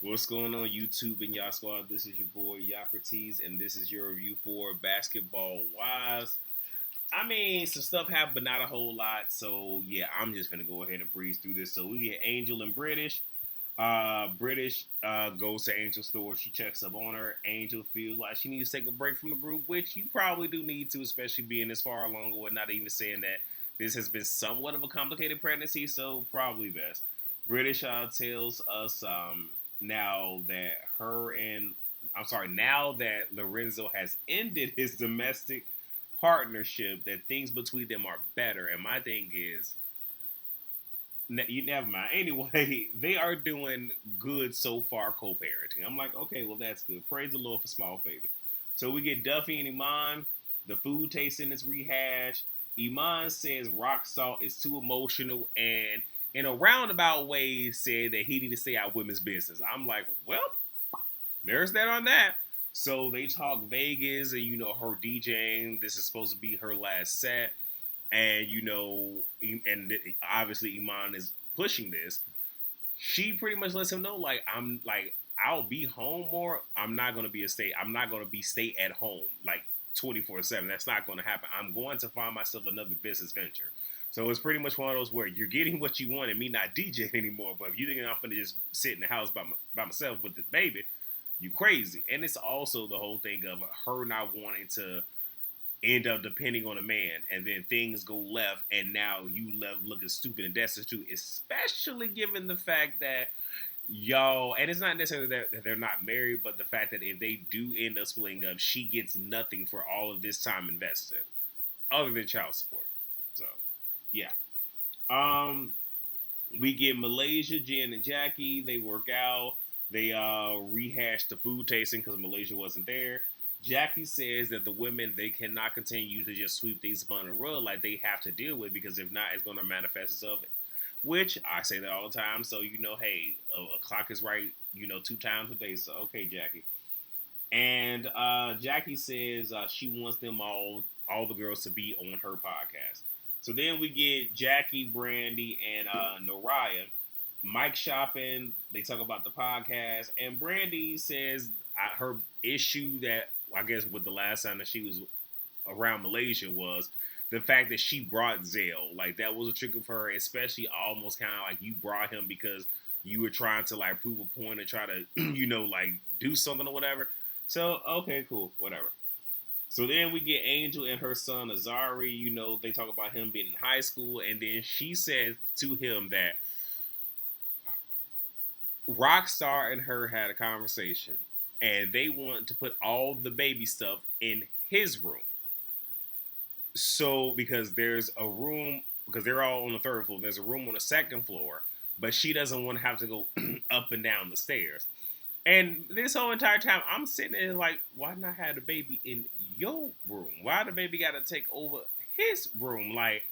What's going on, YouTube and y'all squad? This is your boy Yocrates, and this is your review for Basketball Wives. I mean, some stuff happened, but not a whole lot. So yeah, I'm just gonna go ahead and breeze through this. So we get Angel and British. British goes to Angel's store. She checks up on her. Angel feels like she needs to take a break from the group, which you probably do need to, especially being this far along or not even saying that this has been somewhat of a complicated pregnancy. So probably best. British tells us now that her and now that Lorenzo has ended his domestic partnership, that things between them are better. And my thing is, you never mind. Anyway, they are doing good so far co-parenting. I'm like, okay, well that's good. Praise the Lord for small favor. So we get Duffy and Iman. The food tasting is rehashed. Iman says rock salt is too emotional and in a roundabout way said that he need to stay out of women's business. I'm like, well, there's that on that. So they talk Vegas and her DJing. This is supposed to be her last set, and and obviously Iman is pushing this. She pretty much lets him know I'll be home more. I'm not gonna be stay at home like 24/7. That's not gonna happen. I'm going to find myself another business venture. So it's pretty much one of those where you're getting what you want and me not DJing anymore. But if you think I'm gonna just sit in the house by myself with the baby, you crazy. And it's also the whole thing of her not wanting to end up depending on a man, and then things go left, and now you left looking stupid and destitute, especially given the fact that y'all, and it's not necessarily that they're not married, but the fact that if they do end up splitting up, she gets nothing for all of this time invested, other than child support. So, yeah. Um, we get Malaysia, Jen and Jackie. They work out. They rehash the food tasting because Malaysia wasn't there. Jackie says that the women they cannot continue to just sweep things upon the rug like they have to deal with because if not, it's going to manifest itself. Which I say that all the time. So hey, a clock is right. 2 times a day. So okay, Jackie. And Jackie says she wants them all the girls to be on her podcast. So then we get Jackie, Brandy, and Noraya. Mike shopping. They talk about the podcast, and Brandy says her issue that I guess with the last time that she was around Malaysia was the fact that she brought Zale. Like that was a trigger for her, especially almost kind of like you brought him because you were trying to like prove a point and try to like do something or whatever. So okay, cool, whatever. So then we get Angel and her son Azari. They talk about him being in high school, and then she says to him that Rockstar and her had a conversation, and they want to put all the baby stuff in his room. So because there's a room, because they're all on the third floor, there's a room on the second floor, but she doesn't want to have to go up and down the stairs. And this whole entire time, I'm sitting there like, why not have the baby in your room? Why the baby got to take over his room? Like,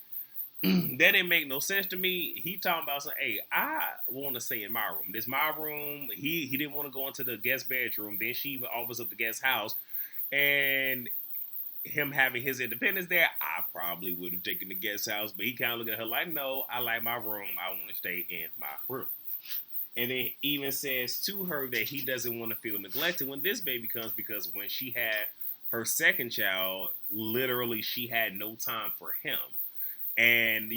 that didn't make no sense to me. He talking about saying, "Hey, I want to stay in my room. This my room." He didn't want to go into the guest bedroom. Then she even offers up the guest house, and him having his independence there, I probably would have taken the guest house. But he kind of looked at her like, "No, I like my room. I want to stay in my room." And then even says to her that he doesn't want to feel neglected when this baby comes because when she had her second child, literally she had no time for him. And,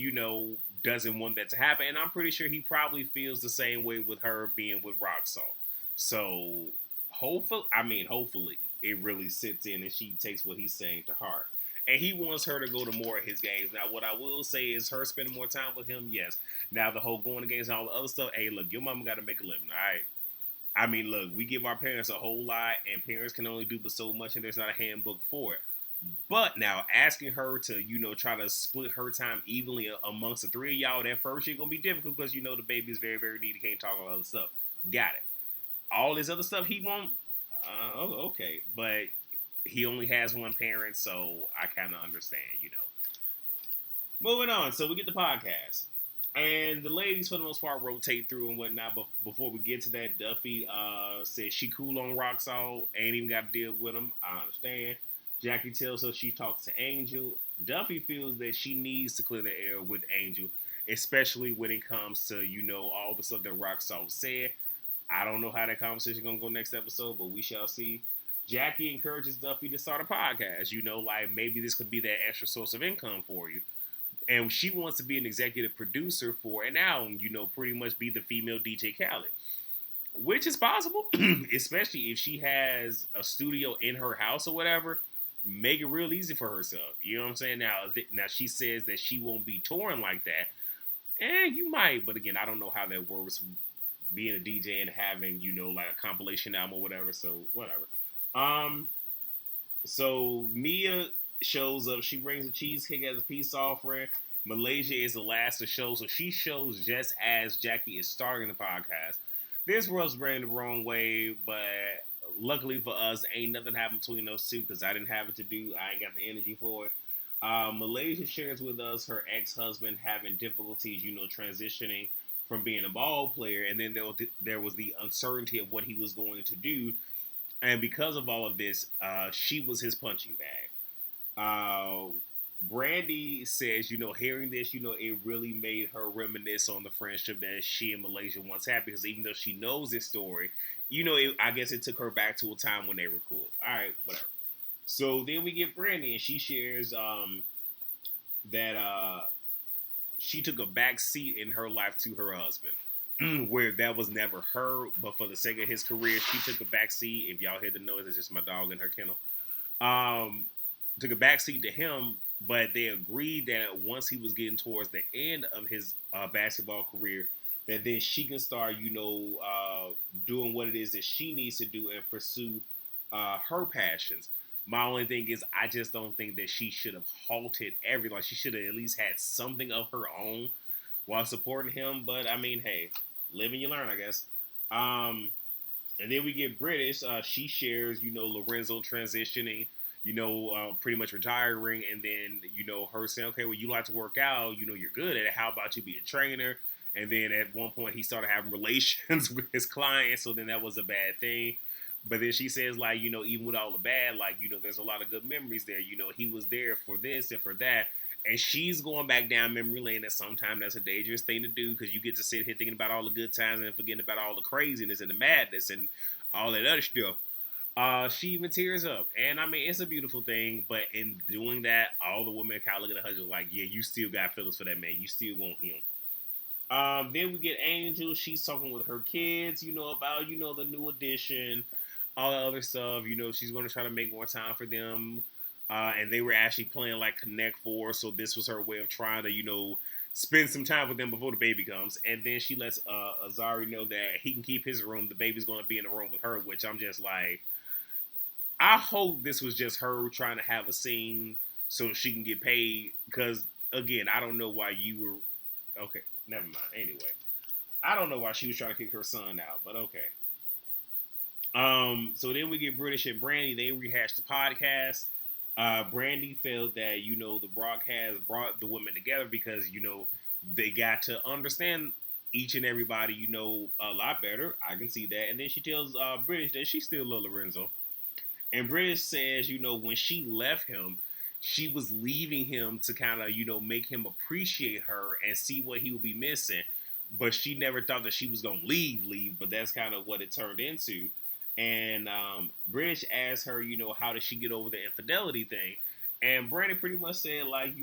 doesn't want that to happen. And I'm pretty sure he probably feels the same way with her being with Rock Salt. So hopefully it really sits in and she takes what he's saying to heart. And he wants her to go to more of his games. Now, what I will say is her spending more time with him, yes. Now, the whole going to games and all the other stuff, hey, look, your mama got to make a living, all right? I mean, look, we give our parents a whole lot, and parents can only do but so much, and there's not a handbook for it. But now, asking her to, try to split her time evenly amongst the three of y'all, that first year going to be difficult because, the baby is very, very needy, can't talk about other stuff. Got it. All this other stuff he won't, okay. But he only has one parent, so I kind of understand. Moving on, so we get the podcast. And the ladies, for the most part, rotate through and whatnot. But before we get to that, Duffy says she cool on Rock Salt. Ain't even got to deal with him. I understand. Jackie tells her she talks to Angel. Duffy feels that she needs to clear the air with Angel, especially when it comes to, all the stuff that Rock Salt said. I don't know how that conversation is gonna go next episode, but we shall see. Jackie encourages Duffy to start a podcast. Like maybe this could be that extra source of income for you. And she wants to be an executive producer for an album, pretty much be the female DJ Khaled, which is possible, especially if she has a studio in her house or whatever. Make it real easy for herself. You know what I'm saying? Now she says that she won't be touring like that, and you might, but again, I don't know how that works. Being a DJ and having like a compilation album or whatever. So whatever. So Mia shows up. She brings a cheesecake as a peace offering. Malaysia is the last to show, so she shows just as Jackie is starting the podcast. This world's ran the wrong way, but luckily for us, ain't nothing happened between those two because I didn't have it to do. I ain't got the energy for it. Malaysia shares with us her ex-husband having difficulties, transitioning from being a ball player, and then there was the uncertainty of what he was going to do, and because of all of this, she was his punching bag. Brandy says, hearing this, it really made her reminisce on the friendship that she and Malaysia once had, because even though she knows this story, I guess it took her back to a time when they were cool. All right, whatever. So then we get Brandy, and she shares that she took a back seat in her life to her husband, where that was never her, but for the sake of his career, she took a back seat. If y'all hear the noise, it's just my dog in her kennel. Took a back seat to him, but they agreed that once he was getting towards the end of his basketball career, that then she can start, doing what it is that she needs to do and pursue her passions. My only thing is, I just don't think that she should have halted everything. Like, she should have at least had something of her own while supporting him. But, I mean, hey, live and you learn, I guess. And then we get British. She shares, Lorenzo transitioning, pretty much retiring. And then, her saying, okay, well, you like to work out. You're good at it. How about you be a trainer? And then at one point, he started having relations with his clients. So then that was a bad thing. But then she says, like, even with all the bad, like, there's a lot of good memories there. He was there for this and for that. And she's going back down memory lane. And sometimes that's a dangerous thing to do, because you get to sit here thinking about all the good times and forgetting about all the craziness and the madness and all that other stuff. She even tears up. And, I mean, it's a beautiful thing. But in doing that, all the women kind of look at her husband like, yeah, you still got feelings for that man. You still want him. Then we get Angel. She's talking with her kids, about, the new edition, all the other stuff. She's going to try to make more time for them. And they were actually playing like Connect Four, so this was her way of trying to, spend some time with them before the baby comes. And then she lets Azari know that he can keep his room. The baby's going to be in the room with her, which I'm just like, I hope this was just her trying to have a scene so she can get paid. Because, again, I don't know why you were... Okay, never mind. Anyway, I don't know why she was trying to kick her son out, but okay. So then we get British and Brandy. They rehash the podcast. Brandy felt that, the broadcast brought the women together because, they got to understand each and everybody, a lot better. I can see that. And then she tells British that she still loves Lorenzo. And British says, when she left him, she was leaving him to kind of, make him appreciate her and see what he would be missing. But she never thought that she was going to leave. But that's kind of what it turned into. And British asked her, how did she get over the infidelity thing? And Brandy pretty much said, like,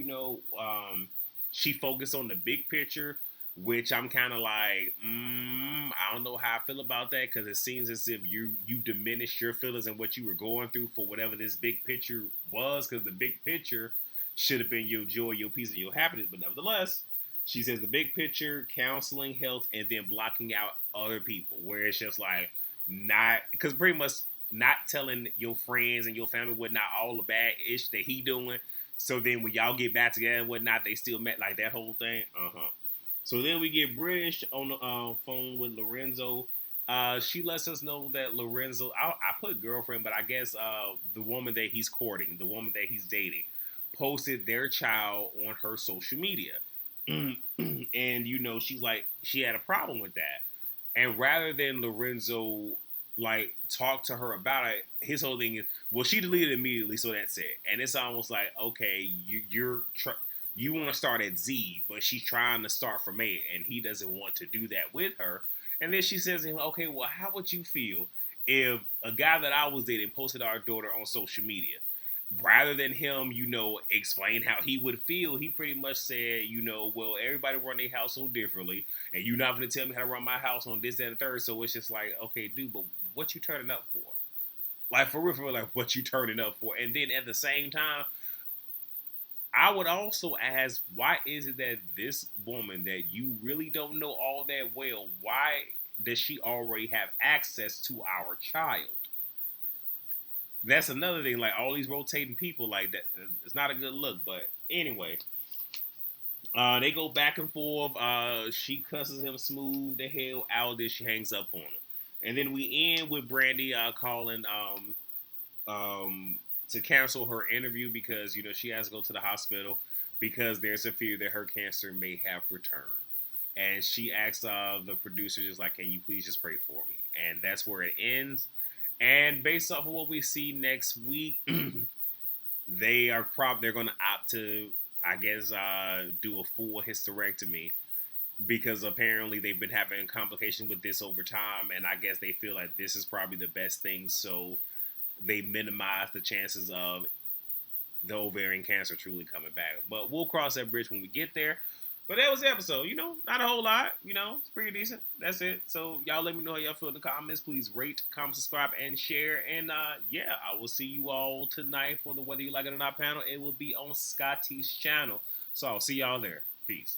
she focused on the big picture, which I'm kind of like, I don't know how I feel about that, because it seems as if you diminished your feelings and what you were going through for whatever this big picture was, because the big picture should have been your joy, your peace, and your happiness. But nevertheless, she says the big picture, counseling, health, and then blocking out other people, where it's just like, not, because pretty much not telling your friends and your family whatnot all the bad ish that he doing. So then when y'all get back together and whatnot, they still met, like that whole thing. So then we get British on the phone with Lorenzo. She lets us know that Lorenzo, I put girlfriend, but I guess the woman that he's courting, the woman that he's dating, posted their child on her social media. And, she's like, she had a problem with that. And rather than Lorenzo, like, talk to her about it, his whole thing is, well, she deleted it immediately, so that's it. And it's almost like, okay, you want to start at Z, but she's trying to start from A, and he doesn't want to do that with her. And then she says to him, okay, well, how would you feel if a guy that I was dating posted our daughter on social media? Rather than him, explain how he would feel, he pretty much said, well, everybody run their household differently, and you're not going to tell me how to run my house on this, that, and the third. So it's just like, okay, dude, but what you turning up for? Like, for real, like, what you turning up for? And then at the same time, I would also ask, why is it that this woman that you really don't know all that well, why does she already have access to our child? That's another thing. Like, all these rotating people, like that, it's not a good look. But anyway, they go back and forth. She cusses him smooth the hell out. Then she hangs up on him, and then we end with Brandy calling to cancel her interview because she has to go to the hospital because there's a fear that her cancer may have returned. And she asks the producer, just like, can you please just pray for me? And that's where it ends. And based off of what we see next week, they're going to opt to, I guess, do a full hysterectomy because apparently they've been having complications with this over time, and I guess they feel like this is probably the best thing, so they minimize the chances of the ovarian cancer truly coming back. But we'll cross that bridge when we get there. But that was the episode. Not a whole lot. It's pretty decent. That's it. So y'all let me know how y'all feel in the comments. Please rate, comment, subscribe, and share. And yeah, I will see you all tonight for the Whether You Like It or Not panel. It will be on Scotty's channel. So I'll see y'all there. Peace.